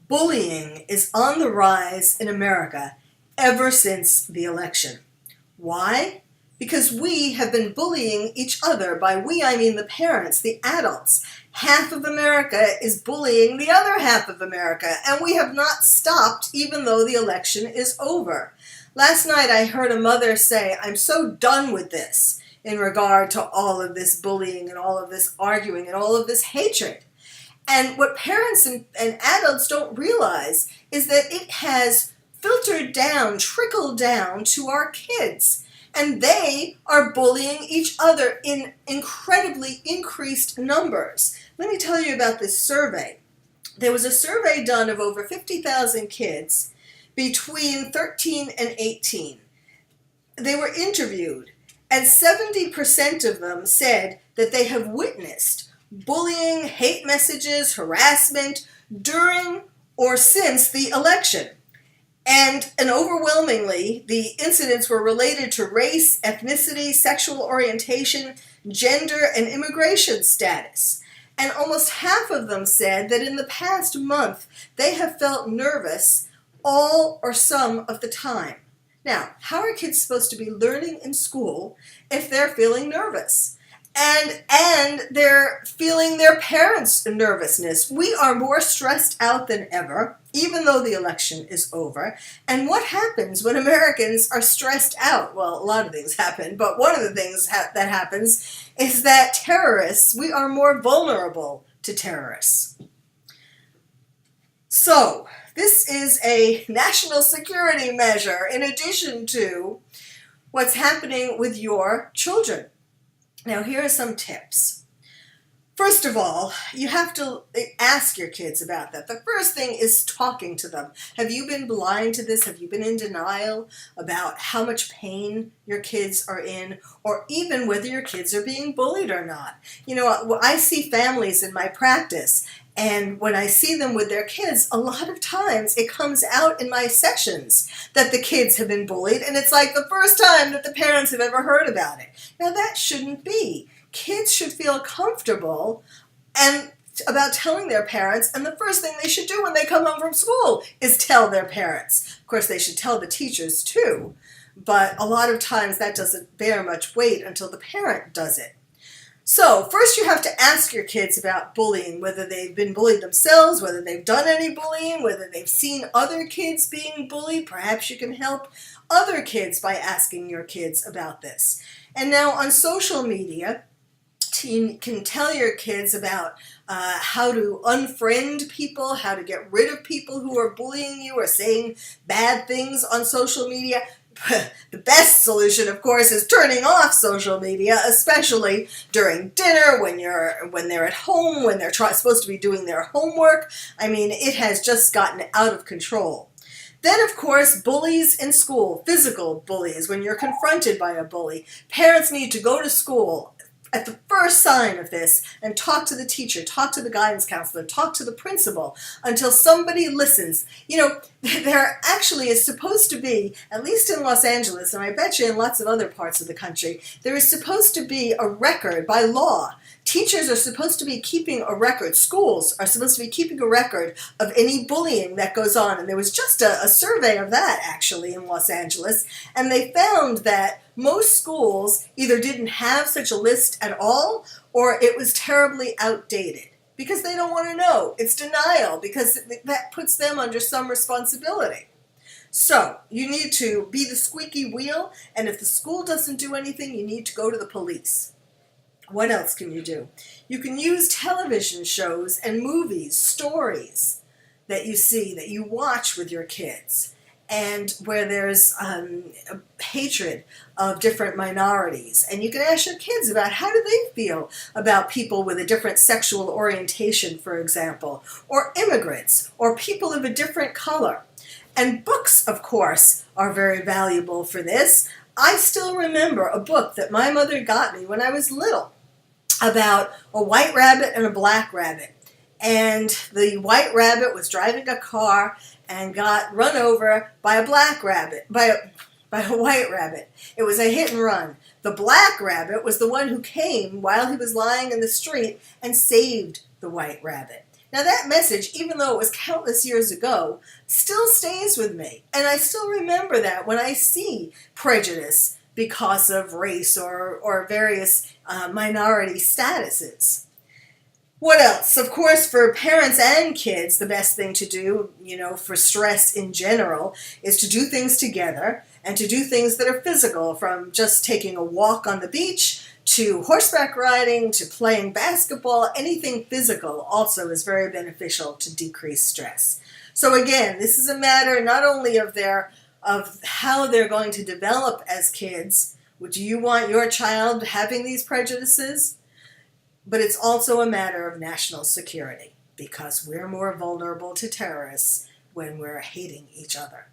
Bullying is on the rise in America ever since the election. Why? Because we have been bullying each other. By we, I mean the parents, the adults. Half of America is bullying the other half of America, and we have not stopped even though the election is over. Last night I heard a mother say, "I'm so done with this," in regard to all of this bullying and all of this arguing and all of this hatred. And what parents and adults don't realize is that it has filtered down, trickled down to our kids. And they are bullying each other in incredibly increased numbers. Let me tell you about this survey. There was a survey done of over 50,000 kids between 13 and 18. They were interviewed, and 70% of them said that they have witnessed bullying, hate messages, harassment during or since the election. And overwhelmingly, the incidents were related to race, ethnicity, sexual orientation, gender, and immigration status. And almost half of them said that in the past month, they have felt nervous all or some of the time. Now, how are kids supposed to be learning in school if they're feeling nervous? And they're feeling their parents' nervousness. We are more stressed out than ever, even though the election is over. And what happens when Americans are stressed out? Well, a lot of things happen, but one of the things that happens is that terrorists, we are more vulnerable to terrorists. So, this is a national security measure in addition to what's happening with your children. Now, here are some tips. First of all, you have to ask your kids about that. The first thing is talking to them. Have you been blind to this? Have you been in denial about how much pain your kids are in, or even whether your kids are being bullied or not? You know, I see families in my practice, and when I see them with their kids, a lot of times it comes out in my sessions that the kids have been bullied, and it's like the first time that the parents have ever heard about it. Now, that shouldn't be. Kids should feel comfortable and about telling their parents, and the first thing they should do when they come home from school is tell their parents. Of course, they should tell the teachers too, but a lot of times that doesn't bear much weight until the parent does it. So, first you have to ask your kids about bullying, whether they've been bullied themselves, whether they've done any bullying, whether they've seen other kids being bullied. Perhaps you can help other kids by asking your kids about this. And now on social media, you can tell your kids about how to unfriend people, how to get rid of people who are bullying you or saying bad things on social media. The best solution, of course, is turning off social media, especially during dinner, when they're at home, when they're supposed to be doing their homework. I mean, it has just gotten out of control. Then, of course, bullies in school, physical bullies, when you're confronted by a bully. Parents need to go to school at the first sign of this and talk to the teacher, talk to the guidance counselor, talk to the principal until somebody listens. You know, there actually is supposed to be, at least in Los Angeles, and I bet you in lots of other parts of the country, there is supposed to be a record by law. Teachers are supposed to be keeping a record. Schools are supposed to be keeping a record of any bullying that goes on. And there was just a survey of that, actually, in Los Angeles. And they found that most schools either didn't have such a list at all, or it was terribly outdated. Because they don't want to know. It's denial, because that puts them under some responsibility. So, you need to be the squeaky wheel, and if the school doesn't do anything, you need to go to the police. What else can you do? You can use television shows and movies, stories that you see, that you watch with your kids, and where there's hatred of different minorities. And you can ask your kids about how do they feel about people with a different sexual orientation, for example, or immigrants, or people of a different color. And books, of course, are very valuable for this. I still remember a book that my mother got me when I was little about a white rabbit and a black rabbit. And the white rabbit was driving a car and got run over by a black rabbit, by a white rabbit. It was a hit and run. The black rabbit was the one who came while he was lying in the street and saved the white rabbit. Now that message, even though it was countless years ago, still stays with me. And I still remember that when I see prejudice because of race or various minority statuses. What else? Of course, for parents and kids, the best thing to do, for stress in general, is to do things together and to do things that are physical, from just taking a walk on the beach to horseback riding to playing basketball. Anything physical also is very beneficial to decrease stress. So again, this is a matter not only of how they're going to develop as kids. Do you want your child having these prejudices? But it's also a matter of national security, because we're more vulnerable to terrorists when we're hating each other.